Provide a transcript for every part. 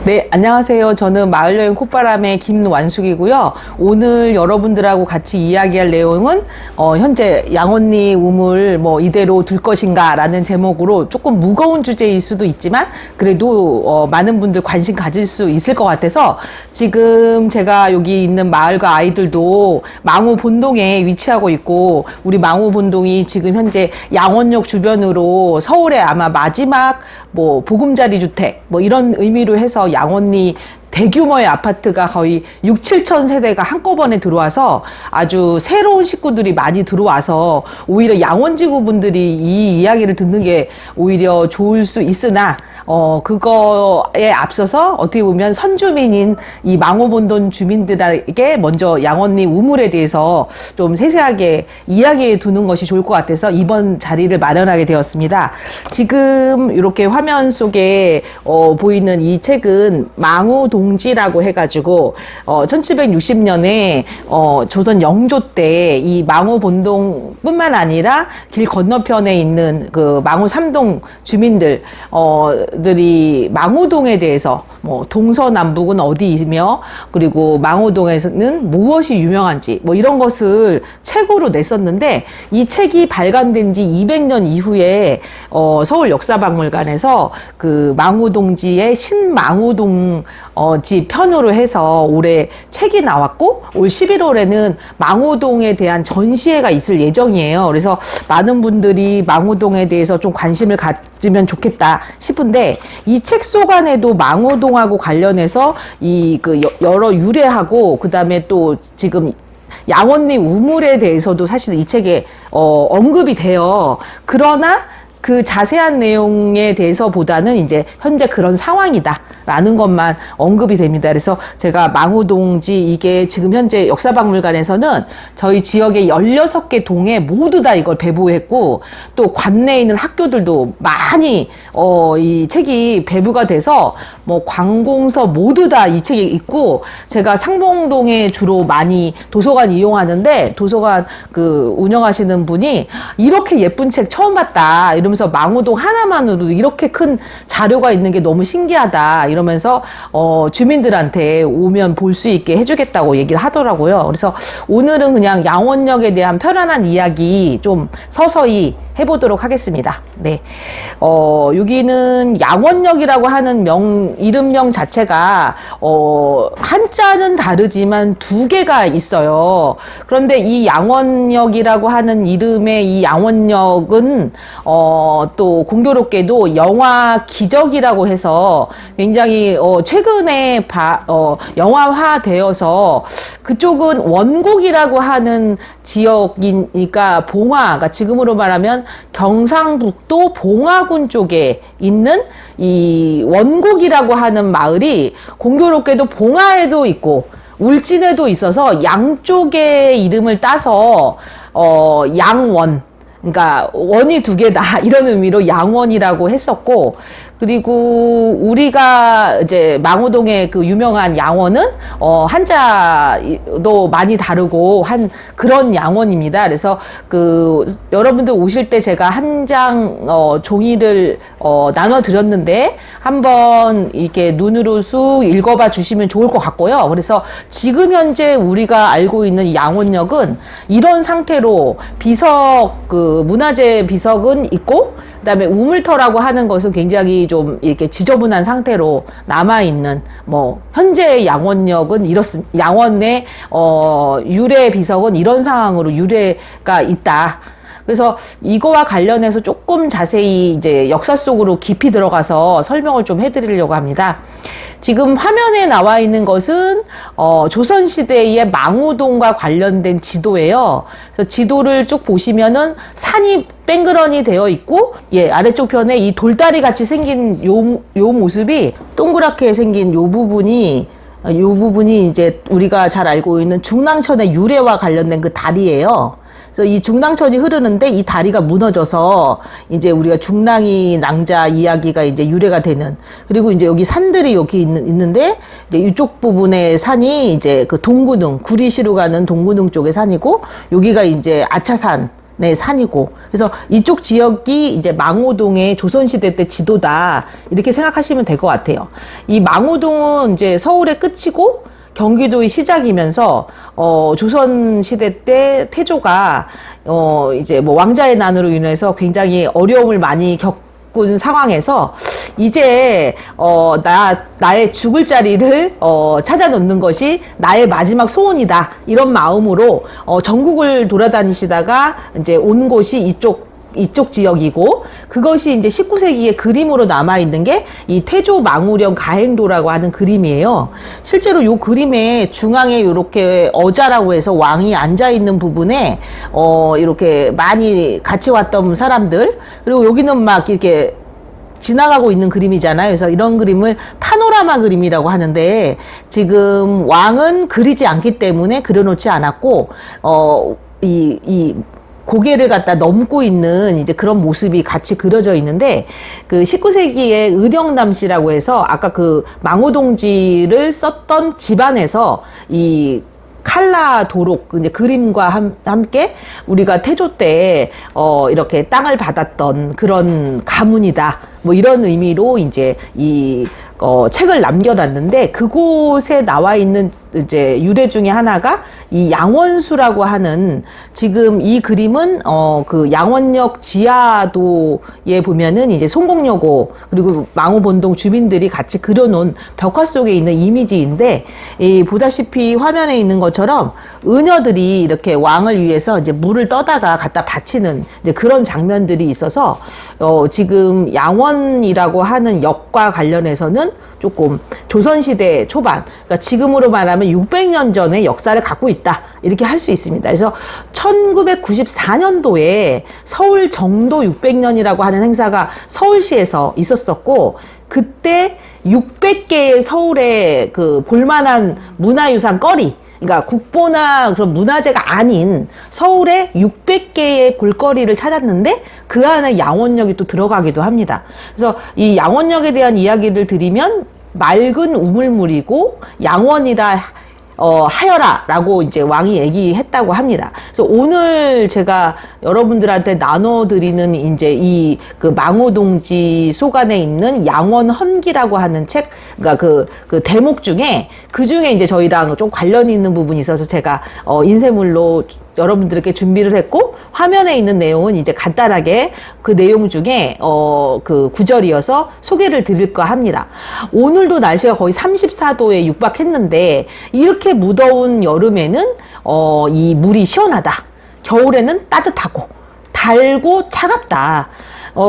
네, 안녕하세요. 저는 마을여행 콧바람의 김완숙이고요. 오늘 여러분들하고 같이 이야기할 내용은 현재 양언니 우물 이대로 둘 것인가 라는 제목으로 조금 무거운 주제일 수도 있지만 그래도 많은 분들 관심 가질 수 있을 것 같아서 지금 제가 여기 있는 마을과 아이들도 망우 본동에 위치하고 있고 우리 망우 본동이 지금 현재 양원역 주변으로 서울의 아마 마지막 보금자리 주택 이런 의미로 해서 양언니 대규모의 아파트가 거의 6, 7천 세대가 한꺼번에 들어와서 아주 새로운 식구들이 많이 들어와서 오히려 양원지구 분들이 이 이야기를 듣는 게 오히려 좋을 수 있으나 그거에 앞서서 어떻게 보면 선주민인 이 망우본동 주민들에게 먼저 양언니 우물에 대해서 좀 세세하게 이야기해 두는 것이 좋을 것 같아서 이번 자리를 마련하게 되었습니다. 지금 이렇게 화면 속에 보이는 이 책은 망우동지라고 해가지고 1760년에 조선 영조 때 이 망우본동뿐만 아니라 길 건너편에 있는 그 망우 3동 주민들 들이 망우동에 대해서 동서남북은 어디이며 그리고 망우동에서는 무엇이 유명한지 이런 것을 책으로 냈었는데 이 책이 발간된 지 200년 이후에 서울 역사박물관에서 그 망우동지의 신망우동지 편으로 해서 올해 책이 나왔고 올 11월에는 망우동에 대한 전시회가 있을 예정이에요. 그래서 많은 분들이 망우동에 대해서 좀 관심을 가지면 좋겠다 싶은데 이 책 속 안에도 망우동하고 관련해서 여러 유래하고 그다음에 또 지금 양언니 우물에 대해서도 사실 이 책에 언급이 돼요. 그러나 그 자세한 내용에 대해서보다는 이제 현재 그런 상황이다라는 것만 언급이 됩니다. 그래서 제가 망우동지 이게 지금 현재 역사박물관에서는 저희 지역의 16개 동에 모두 다 이걸 배부했고 또 관내에 있는 학교들도 많이 이 책이 배부가 돼서 관공서 모두 다 이 책이 있고 제가 상봉동에 주로 많이 도서관 이용하는데 도서관 운영하시는 분이 이렇게 예쁜 책 처음 봤다 이러면서 망우동 하나만으로도 이렇게 큰 자료가 있는 게 너무 신기하다 이러면서 주민들한테 오면 볼 수 있게 해주겠다고 얘기를 하더라고요. 그래서 오늘은 그냥 양원역에 대한 편안한 이야기 좀 서서히 해보도록 하겠습니다. 네. 여기는 양원역이라고 하는 이름명 자체가, 한자는 다르지만 두 개가 있어요. 그런데 이 양원역이라고 하는 이름의 이 양원역은, 또 공교롭게도 영화 기적이라고 해서 굉장히, 최근에 영화화 되어서 그쪽은 원곡이라고 하는 지역이니까 그러니까 지금으로 말하면 경상북도 봉화군 쪽에 있는 이 원곡이라고 하는 마을이 공교롭게도 봉화에도 있고 울진에도 있어서 양쪽의 이름을 따서 양원 그러니까 원이 두 개다 이런 의미로 양원이라고 했었고 그리고 우리가 이제 망우동의 그 유명한 양원은 한자도 많이 다르고 한 그런 양원입니다. 그래서 여러분들 오실 때 제가 한 장 종이를 나눠 드렸는데 한번 이렇게 눈으로 쑥 읽어봐 주시면 좋을 것 같고요. 그래서 지금 현재 우리가 알고 있는 양원역은 이런 상태로 비석 문화재 비석은 있고 그다음에 우물터라고 하는 것은 굉장히 좀 이렇게 지저분한 상태로 남아있는 현재 양원역은 이렇습니다. 양원의 유래 비석은 이런 상황으로 유래가 있다. 그래서 이거와 관련해서 조금 자세히 이제 역사 속으로 깊이 들어가서 설명을 좀 해드리려고 합니다. 지금 화면에 나와 있는 것은 조선시대의 망우동과 관련된 지도예요. 그래서 지도를 쭉 보시면은 산이 뺑그러니 되어 있고 아래쪽 편에 이 돌다리 같이 생긴 요 모습이 동그랗게 생긴 요 부분이 이제 우리가 잘 알고 있는 중랑천의 유래와 관련된 그 다리예요. 그래서 이 중랑천이 흐르는데 이 다리가 무너져서 이제 우리가 중랑이 낭자 이야기가 이제 유래가 되는 그리고 이제 여기 산들이 여기 있는데 이제 이쪽 부분의 산이 이제 동구릉 구리시로 가는 동구릉 쪽의 산이고 여기가 이제 아차산 네, 산이고. 그래서 이쪽 지역이 이제 망우동의 조선시대 때 지도다. 이렇게 생각하시면 될 것 같아요. 이 망우동은 이제 서울의 끝이고 경기도의 시작이면서, 조선시대 때 태조가, 이제 뭐 왕자의 난으로 인해서 굉장히 어려움을 많이 겪은 상황에서 이제 나의 죽을 자리를 찾아 놓는 것이 나의 마지막 소원이다 이런 마음으로 전국을 돌아다니시다가 이제 온 곳이 이쪽 지역이고, 그것이 이제 19세기의 그림으로 남아있는 게 이 태조 망우령 가행도라고 하는 그림이에요. 실제로 이 그림의 중앙에 이렇게 어자라고 해서 왕이 앉아있는 부분에, 이렇게 많이 같이 왔던 사람들, 그리고 여기는 막 이렇게 지나가고 있는 그림이잖아요. 그래서 이런 그림을 파노라마 그림이라고 하는데, 지금 왕은 그리지 않기 때문에 그려놓지 않았고, 이 고개를 갖다 넘고 있는 이제 그런 모습이 같이 그려져 있는데, 그 19세기에 의령남씨라고 해서 아까 그 망우동지를 썼던 집안에서 이 칼라 도록 이제 그림과 함께 우리가 태조 때 이렇게 땅을 받았던 그런 가문이다. 뭐 이런 의미로 이제 이 책을 남겨놨는데, 그곳에 나와 있는 이제 유래 중에 하나가 이 양원수라고 하는, 지금 이 그림은 그 양원역 지하도에 보면은 이제 송곡여고 그리고 망우본동 주민들이 같이 그려놓은 벽화 속에 있는 이미지인데, 보다시피 화면에 있는 것처럼 은여들이 이렇게 왕을 위해서 이제 물을 떠다가 갖다 바치는 이제 그런 장면들이 있어서, 지금 양원이라고 하는 역과 관련해서는 조금 조선시대 초반, 그러니까 지금으로 말하면 600년 전의 역사를 갖고 있다 이렇게 할 수 있습니다. 그래서 1994년도에 서울 정도 600년이라고 하는 행사가 서울시에서 있었었고, 그때 600개의 서울의 그 볼만한 문화유산 거리, 그러니까 국보나 그런 문화재가 아닌 서울에 600개의 볼거리를 찾았는데 그 안에 양원역이 또 들어가기도 합니다. 그래서 이 양원역에 대한 이야기를 드리면, 맑은 우물물이고 양원이라 하여라라고 이제 왕이 얘기했다고 합니다. 그래서 오늘 제가 여러분들한테 나눠드리는 이제 이 그 망우동지 소간에 있는 양원헌기라고 하는 책, 그러니까 그 대목 중에 그 중에 이제 저희랑 좀 관련이 있는 부분이 있어서 제가 인쇄물로 여러분들에게 준비를 했고, 화면에 있는 내용은 이제 간단하게 그 내용 중에 그 구절이어서 소개를 드릴까 합니다. 오늘도 날씨가 거의 34도에 육박했는데, 이렇게 무더운 여름에는 이 물이 시원하다. 겨울에는 따뜻하고 달고 차갑다.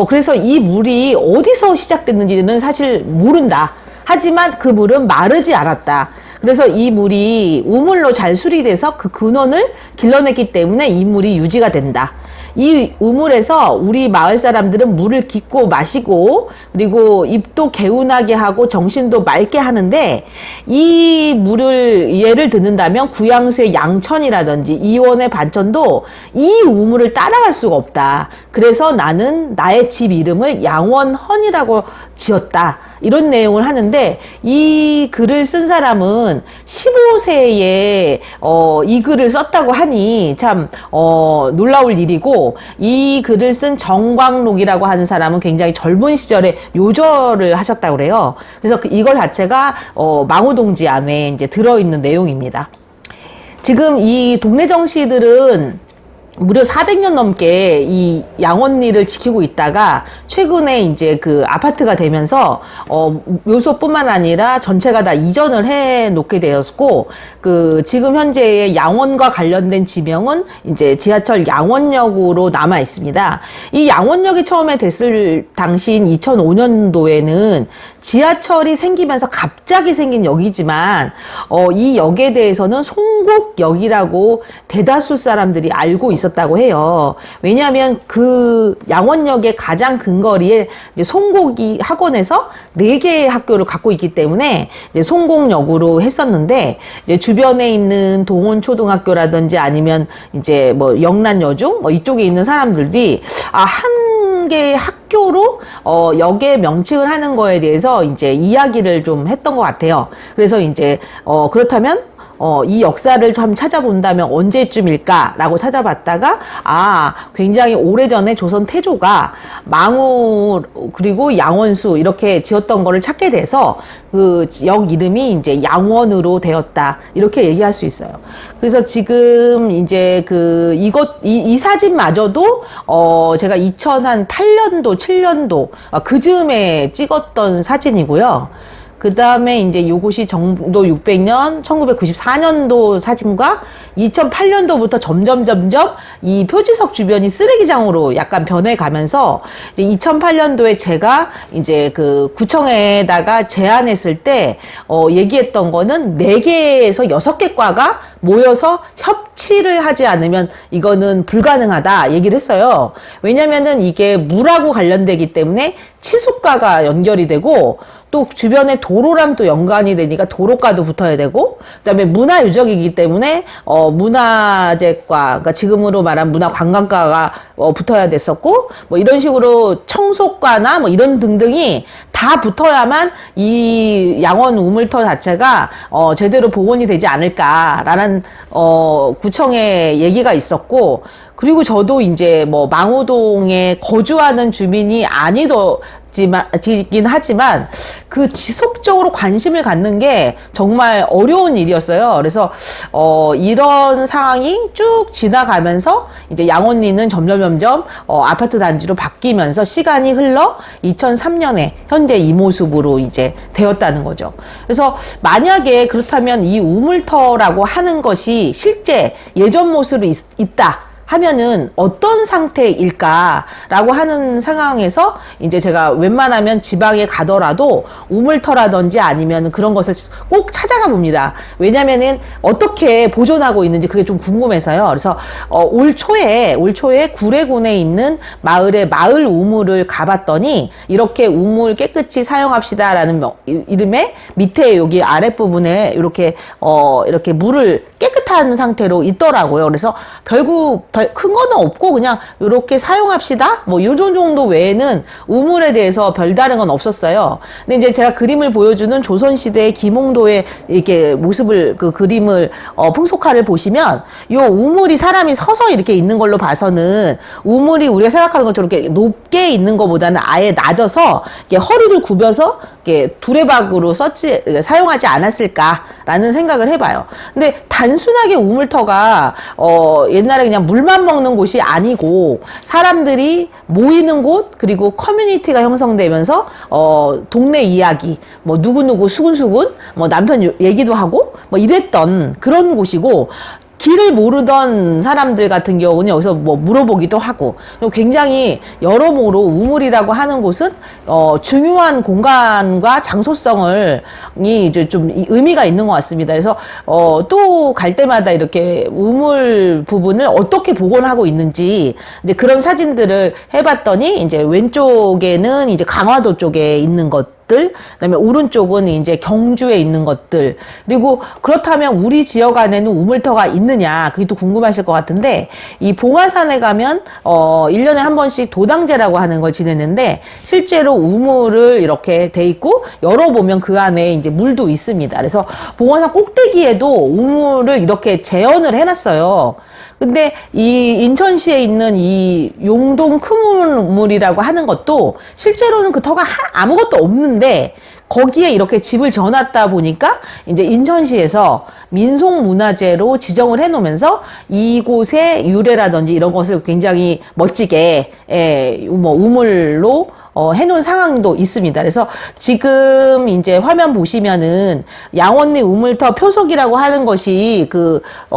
그래서 이 물이 어디서 시작됐는지는 사실 모른다. 하지만 그 물은 마르지 않았다. 그래서 이 물이 우물로 잘 수리돼서 그 근원을 길러냈기 때문에 이 물이 유지가 된다. 이 우물에서 우리 마을 사람들은 물을 깃고 마시고, 그리고 입도 개운하게 하고 정신도 맑게 하는데, 이 물을 예를 듣는다면 구양수의 양천이라든지 이원의 반천도 이 우물을 따라갈 수가 없다. 그래서 나는 나의 집 이름을 양원헌이라고 지었다. 이런 내용을 하는데, 이 글을 쓴 사람은 15세에 이 글을 썼다고 하니 참 놀라울 일이고, 이 글을 쓴 정광록이라고 하는 사람은 굉장히 젊은 시절에 요절을 하셨다고 그래요. 그래서 이거 자체가 망우동지 안에 이제 들어있는 내용입니다. 지금 이 동네 정씨들은 무려 400년 넘게 이 양원리를 지키고 있다가 최근에 이제 그 아파트가 되면서 묘소뿐만 아니라 전체가 다 이전을 해 놓게 되었고, 그 지금 현재의 양원과 관련된 지명은 이제 지하철 양원역으로 남아 있습니다. 이 양원역이 처음에 됐을 당시인 2005년도에는 지하철이 생기면서 갑자기 생긴 역이지만, 이 역에 대해서는 송곡역이라고 대다수 사람들이 알고 있었다고 해요. 왜냐하면 그 양원역의 가장 근거리에 이제 송곡이 학원에서 4개의 학교를 갖고 있기 때문에 이제 송곡역으로 했었는데, 이제 주변에 있는 동원초등학교라든지 아니면 이제 뭐 영란여중 뭐 이쪽에 있는 사람들이 한 개의 학교로 역에 명칭을 하는 거에 대해서 이제 이야기를 좀 했던 것 같아요. 그래서 이제 그렇다면 이 역사를 좀 찾아본다면 언제쯤일까라고 찾아봤다가, 굉장히 오래전에 조선 태조가 망우, 그리고 양원수 이렇게 지었던 거를 찾게 돼서 그 역 이름이 이제 양원으로 되었다. 이렇게 얘기할 수 있어요. 그래서 지금 이제 이 사진마저도, 제가 2008년도, 7년도, 그 즈음에 찍었던 사진이고요. 그 다음에 이제 요것이 정도 600년, 1994년도 사진과 2008년도부터 점점 이 표지석 주변이 쓰레기장으로 약간 변해가면서 이제 2008년도에 제가 이제 그 구청에다가 제안했을 때, 얘기했던 거는 4개에서 6개 과가 모여서 협치를 하지 않으면 이거는 불가능하다 얘기를 했어요. 왜냐면은 이게 물하고 관련되기 때문에 치수과가 연결이 되고, 또 주변에 도로랑 또 연관이 되니까 도로과도 붙어야 되고, 그다음에 문화유적이기 때문에 문화재과, 그러니까 지금으로 말하면 문화관광과가 붙어야 됐었고, 뭐 이런 식으로 청소과나 뭐 이런 등등이 다 붙어야만 이 양원 우물터 자체가 제대로 복원이 되지 않을까라는 구청의 얘기가 있었고, 그리고 저도 이제 뭐 망우동에 거주하는 주민이 아니긴 하지만 그 지속적으로 관심을 갖는 게 정말 어려운 일이었어요. 그래서 이런 상황이 쭉 지나가면서 이제 양원리는 점점 아파트 단지로 바뀌면서 시간이 흘러 2003년에 현재 이 모습으로 이제 되었다는 거죠. 그래서 만약에 그렇다면 이 우물터라고 하는 것이 실제 예전 모습으로 있다 하면은 어떤 상태일까라고 하는 상황에서 이제 제가 웬만하면 지방에 가더라도 우물터라든지 아니면 그런 것을 꼭 찾아가 봅니다. 왜냐면은 어떻게 보존하고 있는지 그게 좀 궁금해서요. 그래서 올 초에 구례군에 있는 마을의 마을 우물을 가봤더니 이렇게 우물 깨끗이 사용합시다라는 이름의 밑에 여기 아랫부분에 이렇게 물을 깨끗한 상태로 있더라고요. 그래서 큰 거는 없고 그냥 이렇게 사용합시다. 뭐 요런 정도 외에는 우물에 대해서 별다른 건 없었어요. 근데 이제 제가 그림을 보여주는 조선시대의 김홍도의 이렇게 모습을 그 그림을 풍속화를 보시면 요 우물이 사람이 서서 이렇게 있는 걸로 봐서는 우물이 우리가 생각하는 것처럼 이렇게 높게 있는 것보다는 아예 낮아서 이렇게 허리를 굽여서 이렇게 두레박으로 사용하지 않았을까라는 생각을 해봐요. 근데 단순하게 우물터가 옛날에 그냥 물만 먹는 곳이 아니고 사람들이 모이는 곳, 그리고 커뮤니티가 형성되면서 동네 이야기, 뭐 누구누구 수근수근, 뭐 남편 얘기도 하고 뭐 이랬던 그런 곳이고, 길을 모르던 사람들 같은 경우는 여기서 뭐 물어보기도 하고, 굉장히 여러모로 우물이라고 하는 곳은 중요한 공간과 장소성을 이제 좀 의미가 있는 것 같습니다. 그래서 또 갈 때마다 이렇게 우물 부분을 어떻게 복원하고 있는지 이제 그런 사진들을 해봤더니, 이제 왼쪽에는 이제 강화도 쪽에 있는 것, 그다음에 오른쪽은 이제 경주에 있는 것들, 그리고 그렇다면 우리 지역 안에는 우물터가 있느냐, 그게 또 궁금하실 것 같은데, 이 봉화산에 가면 1년에 한 번씩 도당제라고 하는 걸 지내는데 실제로 우물을 이렇게 돼 있고 열어보면 그 안에 이제 물도 있습니다. 그래서 봉화산 꼭대기에도 우물을 이렇게 재현을 해놨어요. 근데 이 인천시에 있는 이 용동 큰우물이라고 하는 것도 실제로는 그 터가 아무것도 없는데 거기에 이렇게 집을 지어놨다 보니까 이제 인천시에서 민속문화재로 지정을 해놓으면서 이곳의 유래라든지 이런 것을 굉장히 멋지게 뭐 우물로 해놓은 상황도 있습니다. 그래서 지금 이제 화면 보시면은 양원리 우물터 표석이라고 하는 것이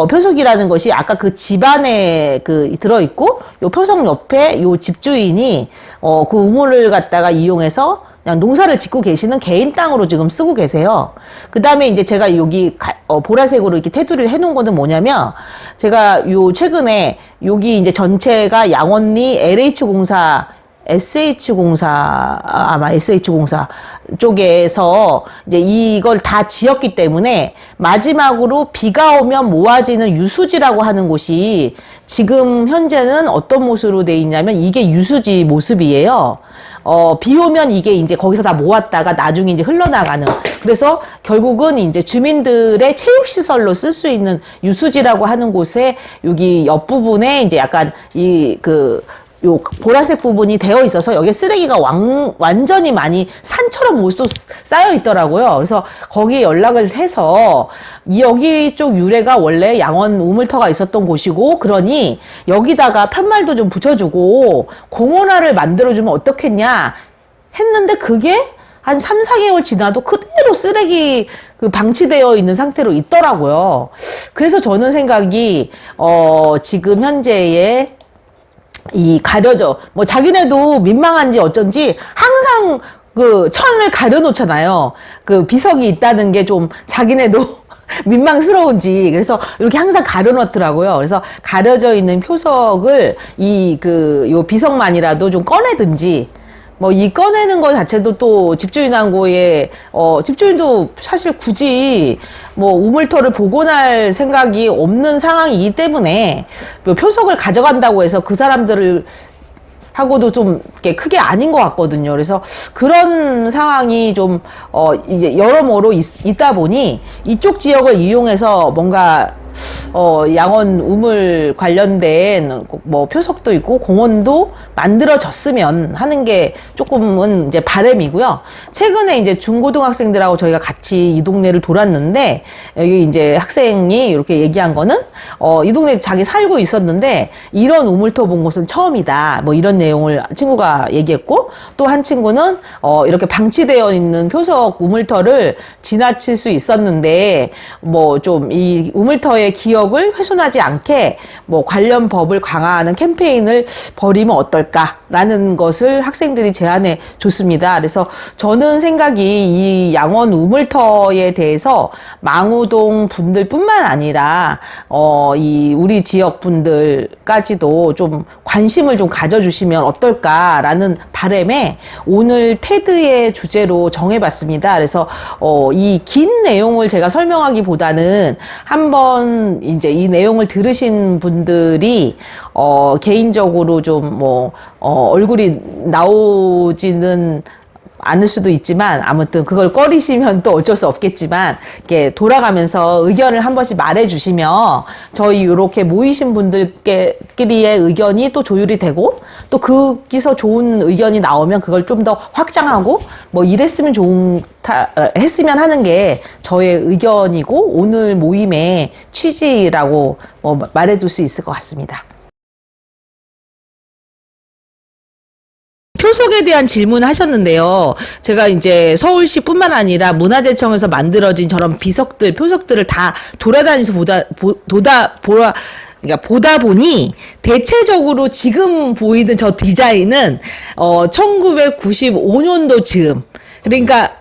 표석이라는 것이 아까 그 집안에 들어있고, 요 표석 옆에 요 집주인이 그 우물을 갖다가 이용해서 그냥 농사를 짓고 계시는 개인 땅으로 지금 쓰고 계세요. 그 다음에 이제 제가 여기 보라색으로 이렇게 테두리를 해놓은 거는 뭐냐면, 제가 요 최근에 여기 이제 전체가 양원리 LH공사 아마 SH공사 쪽에서 이제 이걸 다 지었기 때문에 마지막으로 비가 오면 모아지는 유수지라고 하는 곳이 지금 현재는 어떤 모습으로 돼 있냐면 이게 유수지 모습이에요. 비 오면 이게 이제 거기서 다 모았다가 나중에 이제 흘러나가는. 그래서 결국은 이제 주민들의 체육시설로 쓸 수 있는 유수지라고 하는 곳에 여기 옆부분에 이제 약간 요 보라색 부분이 되어 있어서 여기에 쓰레기가 완전히 많이 산처럼 모두 쌓여 있더라고요. 그래서 거기에 연락을 해서 여기 쪽 유래가 원래 양원 우물터가 있었던 곳이고, 그러니 여기다가 편말도 좀 붙여주고 공원화를 만들어주면 어떻겠냐 했는데, 그게 한 3, 4개월 지나도 그대로 쓰레기 방치되어 있는 상태로 있더라고요. 그래서 저는 생각이 지금 현재의 뭐 자기네도 민망한지 어쩐지 항상 천을 가려놓잖아요. 비석이 있다는 게 좀 자기네도 민망스러운지, 그래서 이렇게 항상 가려놓더라고요. 그래서 가려져 있는 표석을 요 비석만이라도 좀 꺼내든지, 뭐 이 꺼내는 것 자체도 또 집주인하고의 집주인도 사실 굳이 뭐 우물터를 복원할 생각이 없는 상황이기 때문에 뭐 표석을 가져간다고 해서 그 사람들을 하고도 좀 크게 아닌 것 같거든요. 그래서 그런 상황이 좀 이제 여러모로 있다 보니 이쪽 지역을 이용해서 뭔가 양원 우물 관련된 뭐 표석도 있고 공원도 만들어졌으면 하는 게 조금은 이제 바람이고요. 최근에 이제 중고등학생들하고 저희가 같이 이 동네를 돌았는데, 여기 이제 학생이 이렇게 얘기한 거는 이 동네 자기 살고 있었는데 이런 우물터 본 곳은 처음이다, 뭐 이런 내용을 친구가 얘기했고, 또 한 친구는 이렇게 방치되어 있는 표석 우물터를 지나칠 수 있었는데 뭐 좀 이 우물터의 기억을 훼손하지 않게 뭐 관련 법을 강화하는 캠페인을 벌이면 어떨까라는 것을 학생들이 제안해 줬습니다. 그래서 저는 생각이 이 양원 우물터에 대해서 망우동 분들뿐만 아니라 이 우리 지역 분들까지도 좀 관심을 좀 가져주시면 어떨까라는 바람에 오늘 테드의 주제로 정해봤습니다. 그래서 이 긴 내용을 제가 설명하기보다는 한번 이제 이 내용을 들으신 분들이 개인적으로 좀 뭐 얼굴이 나오지는 않을 수도 있지만, 아무튼 그걸 꺼리시면 또 어쩔 수 없겠지만 이렇게 돌아가면서 의견을 한 번씩 말해주시면 저희 이렇게 모이신 분들끼리의 의견이 또 조율이 되고, 또 거기서 좋은 의견이 나오면 그걸 좀 더 확장하고 뭐 이랬으면 했으면 하는 게 저의 의견이고 오늘 모임의 취지라고 말해둘 수 있을 것 같습니다. 표석에 대한 질문을 하셨는데요. 제가 이제 서울시뿐만 아니라 문화재청에서 만들어진 저런 표석들을 다 돌아다니면서 보다 보니 대체적으로 지금 보이는 저 디자인은 1995년도 즈음. 그러니까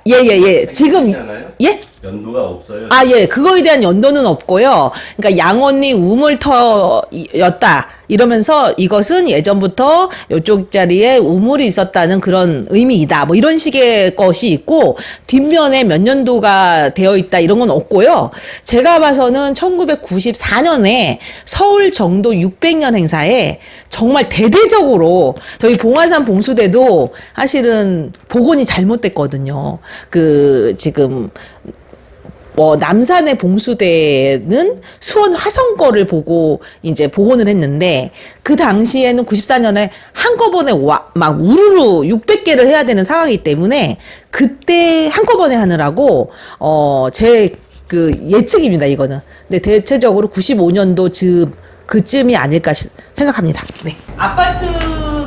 지금 예? 연도가 없어요. 예. 그거에 대한 연도는 없고요. 그러니까 양언니 우물터였다 이러면서 이것은 예전부터 이쪽 자리에 우물이 있었다는 그런 의미이다, 뭐 이런 식의 것이 있고, 뒷면에 몇 년도가 되어 있다 이런 건 없고요. 제가 봐서는 1994년에 서울 정도 600년 행사에 정말 대대적으로 저희 봉화산 봉수대도 사실은 복원이 잘못됐거든요. 지금 남산의 봉수대는 수원 화성 거를 보고 이제 복원을 했는데, 그 당시에는 94년에 한꺼번에 막 우르르 600개를 해야 되는 상황이기 때문에 그때 한꺼번에 하느라고 제 예측입니다, 이거는. 근데 대체적으로 95년도 그쯤이 아닐까 생각합니다. 네. 아파트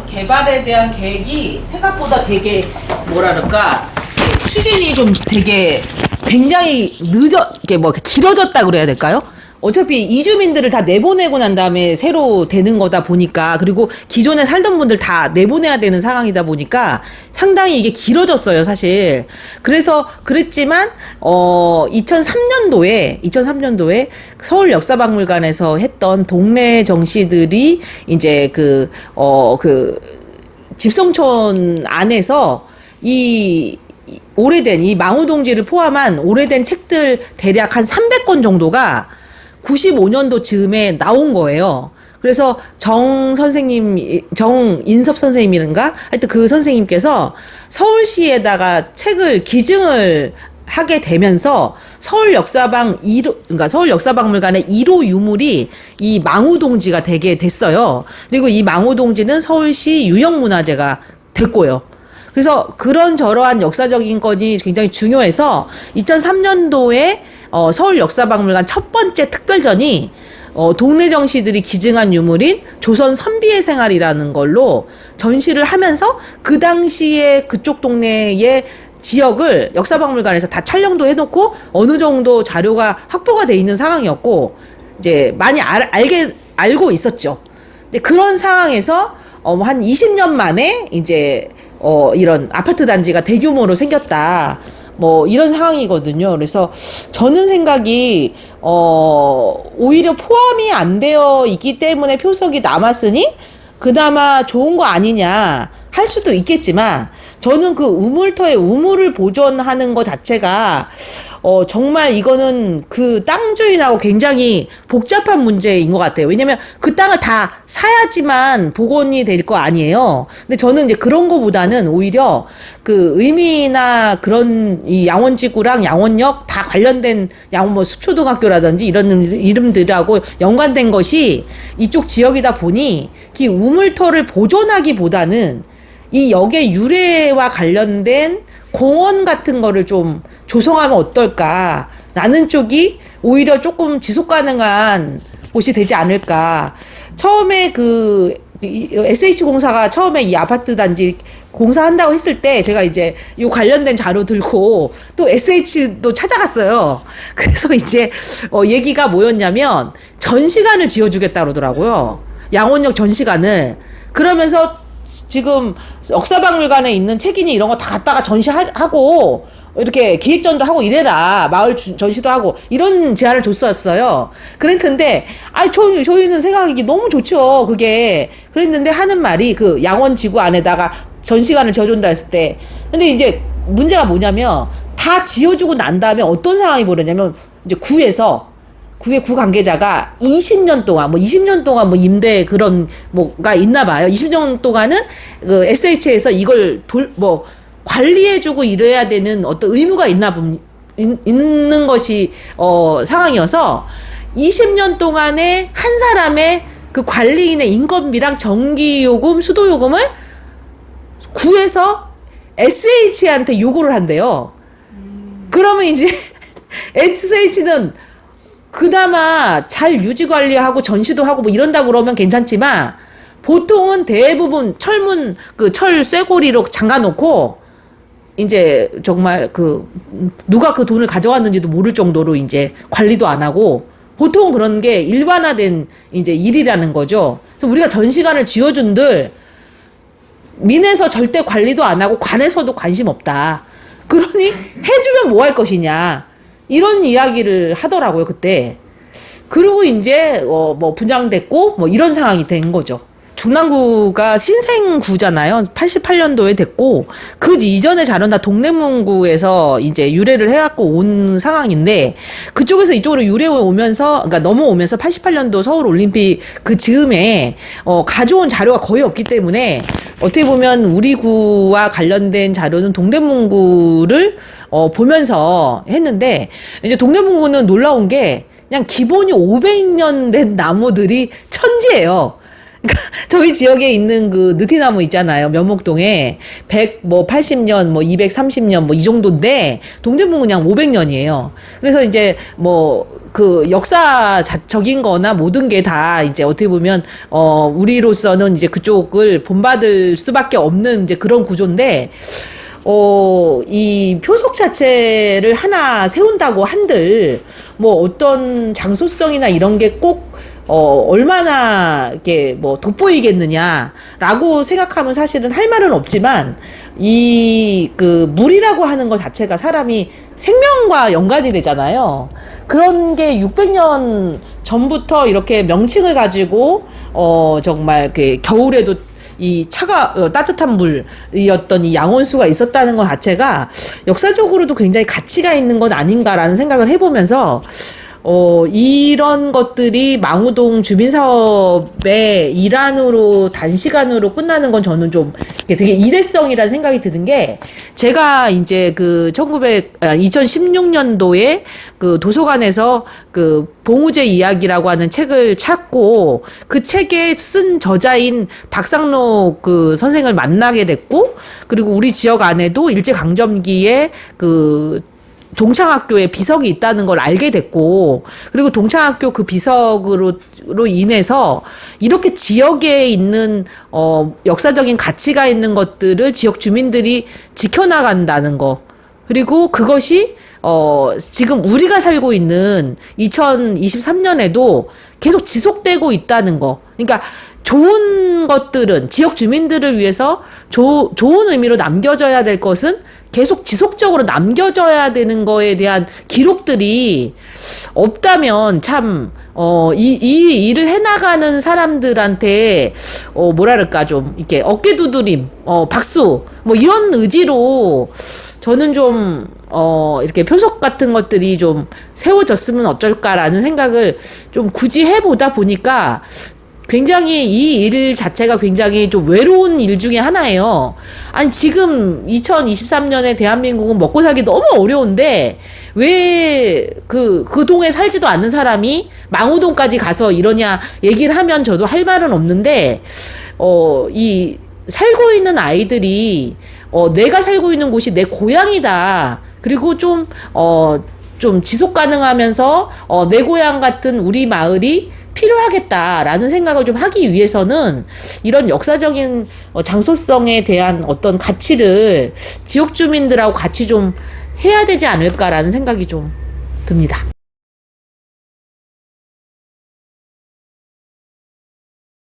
개발에 대한 계획이 생각보다 되게 추진이 좀 되게 굉장히 길어졌다 그래야 될까요? 어차피 이주민들을 다 내보내고 난 다음에 새로 되는 거다 보니까, 그리고 기존에 살던 분들 다 내보내야 되는 상황이다 보니까 상당히 이게 길어졌어요, 사실. 그래서 그랬지만 2003년도에 서울 역사박물관에서 했던 동네 정시들이 이제 집성촌 안에서 오래된 이 망우동지를 포함한 오래된 책들 대략 한 300권 정도가 95년도 즈음에 나온 거예요. 그래서 정인섭 선생님이란가? 하여튼 그 선생님께서 서울시에다가 책을 기증을 하게 되면서 그러니까 서울 역사박물관의 1호 유물이 이 망우동지가 되게 됐어요. 그리고 이 망우동지는 서울시 유형문화재가 됐고요. 그래서 그런 저러한 역사적인 건이 굉장히 중요해서 2003년도에 서울 역사박물관 첫 번째 특별전이 동네 정시들이 기증한 유물인 조선 선비의 생활이라는 걸로 전시를 하면서 그 당시에 그쪽 동네의 지역을 역사박물관에서 다 촬영도 해놓고 어느 정도 자료가 확보가 돼 있는 상황이었고 이제 많이 알고 있었죠. 근데 그런 상황에서 한 20년 만에 이제 이런 아파트 단지가 대규모로 생겼다. 뭐 이런 상황이거든요. 그래서 저는 생각이 오히려 포함이 안 되어 있기 때문에 표석이 남았으니 그나마 좋은 거 아니냐 할 수도 있겠지만 저는 그 우물터의 우물을 보존하는 것 자체가 정말 이거는 그 땅 주인하고 굉장히 복잡한 문제인 것 같아요. 왜냐면 그 땅을 다 사야지만 복원이 될 거 아니에요. 근데 저는 이제 그런 거보다는 오히려 그 의미나 그런 이 양원지구랑 양원역 다 관련된 뭐 수초등학교라든지 이런 이름들하고 연관된 것이 이쪽 지역이다 보니 이 우물터를 보존하기보다는 이 역의 유래와 관련된 공원 같은 거를 좀 조성하면 어떨까라는 쪽이 오히려 조금 지속 가능한 곳이 되지 않을까. 처음에 그 SH공사가 처음에 이 아파트 단지 공사한다고 했을 때 제가 이제 이 관련된 자료 들고 또 SH도 찾아갔어요. 그래서 이제 얘기가 뭐였냐면 전시관을 지어주겠다 그러더라고요. 양원역 전시관을. 그러면서 지금 역사박물관에 있는 책이니 이런 거 다 갖다가 전시하고 이렇게 기획전도 하고 이래라. 마을 전시도 하고 이런 제안을 줬었어요. 그랬는데 저희는 생각하기 너무 좋죠. 그게. 그랬는데 하는 말이 그 양원지구 안에다가 전시관을 지어준다 했을 때 근데 이제 문제가 뭐냐면 다 지어주고 난 다음에 어떤 상황이 벌어졌냐면 이제 구의 구 관계자가 20년 동안, 20년 동안 임대 그런 뭐가 있나 봐요. 20년 동안은 그 SH에서 이걸 관리해주고 이래야 되는 어떤 의무가 있는 것이, 상황이어서 20년 동안에 한 사람의 그 관리인의 인건비랑 전기요금, 수도요금을 구에서 SH한테 요구를 한대요. 그러면 이제 SH는 그나마 잘 유지 관리하고 전시도 하고 뭐 이런다고 그러면 괜찮지만 보통은 대부분 철 쇠고리로 잠가 놓고 이제 정말 누가 그 돈을 가져왔는지도 모를 정도로 이제 관리도 안 하고 보통 그런 게 일반화된 이제 일이라는 거죠. 그래서 우리가 전시관을 지어준들 민에서 절대 관리도 안 하고 관에서도 관심 없다. 그러니 해주면 뭐 할 것이냐. 이런 이야기를 하더라고요, 그때. 그리고 이제, 분양됐고, 이런 상황이 된 거죠. 중랑구가 신생구잖아요. 88년도에 됐고, 그 이전의 자료는 다 동대문구에서 이제 유래를 해갖고 온 상황인데, 그쪽에서 이쪽으로 그러니까 넘어오면서 88년도 서울올림픽 그 즈음에, 가져온 자료가 거의 없기 때문에, 어떻게 보면 우리 구와 관련된 자료는 동대문구를 보면서 했는데, 이제 동대문구는 놀라운 게, 그냥 기본이 500년 된 나무들이 천지예요. 그러니까 저희 지역에 있는 그 느티나무 있잖아요. 면목동에 180년, 230년 이 정도인데 동대문은 그냥 500년이에요. 그래서 이제 그 역사적인 거나 모든 게 다 이제 어떻게 보면 우리로서는 이제 그쪽을 본받을 수밖에 없는 이제 그런 구조인데 이 표속 자체를 하나 세운다고 한들 어떤 장소성이나 이런 게 꼭 얼마나 이렇게 돋보이겠느냐라고 생각하면 사실은 할 말은 없지만 그 물이라고 하는 것 자체가 사람이 생명과 연관이 되잖아요. 그런 게 600년 전부터 이렇게 명칭을 가지고 정말 겨울에도 이 따뜻한 물이었던 이 양원수가 있었다는 것 자체가 역사적으로도 굉장히 가치가 있는 건 아닌가라는 생각을 해보면서 이런 것들이 망우동 주민사업의 일환으로 단시간으로 끝나는 건 저는 좀 되게 일회성이라는 생각이 드는 게, 제가 이제 그 2016년도에 그 도서관에서 그 봉우제 이야기라고 하는 책을 찾고, 그 책에 쓴 저자인 박상록 그 선생을 만나게 됐고, 그리고 우리 지역 안에도 일제강점기에 그 동창학교에 비석이 있다는 걸 알게 됐고, 그리고 동창학교 그 비석으로 인해서 이렇게 지역에 있는 역사적인 가치가 있는 것들을 지역 주민들이 지켜나간다는 거, 그리고 그것이 지금 우리가 살고 있는 2023년에도 계속 지속되고 있다는 거. 그러니까 좋은 것들은, 지역 주민들을 위해서 좋은 의미로 남겨져야 될 것은 계속 지속적으로 남겨져야 되는 거에 대한 기록들이 없다면 참, 이 일을 해나가는 사람들한테, 뭐랄까, 좀, 이렇게 어깨 두드림, 박수, 뭐 이런 의지로 저는 좀, 이렇게 표석 같은 것들이 좀 세워졌으면 어쩔까라는 생각을 좀 굳이 해보다 보니까, 굉장히 이 일 자체가 굉장히 좀 외로운 일 중에 하나예요. 아니, 지금 2023년에 대한민국은 먹고 살기 너무 어려운데, 왜 그 동에 살지도 않는 사람이 망우동까지 가서 이러냐 얘기를 하면 저도 할 말은 없는데, 이 살고 있는 아이들이, 내가 살고 있는 곳이 내 고향이다. 그리고 좀 지속 가능하면서, 내 고향 같은 우리 마을이 필요하겠다라는 생각을 좀 하기 위해서는 이런 역사적인 장소성에 대한 어떤 가치를 지역 주민들하고 같이 좀 해야 되지 않을까라는 생각이 좀 듭니다.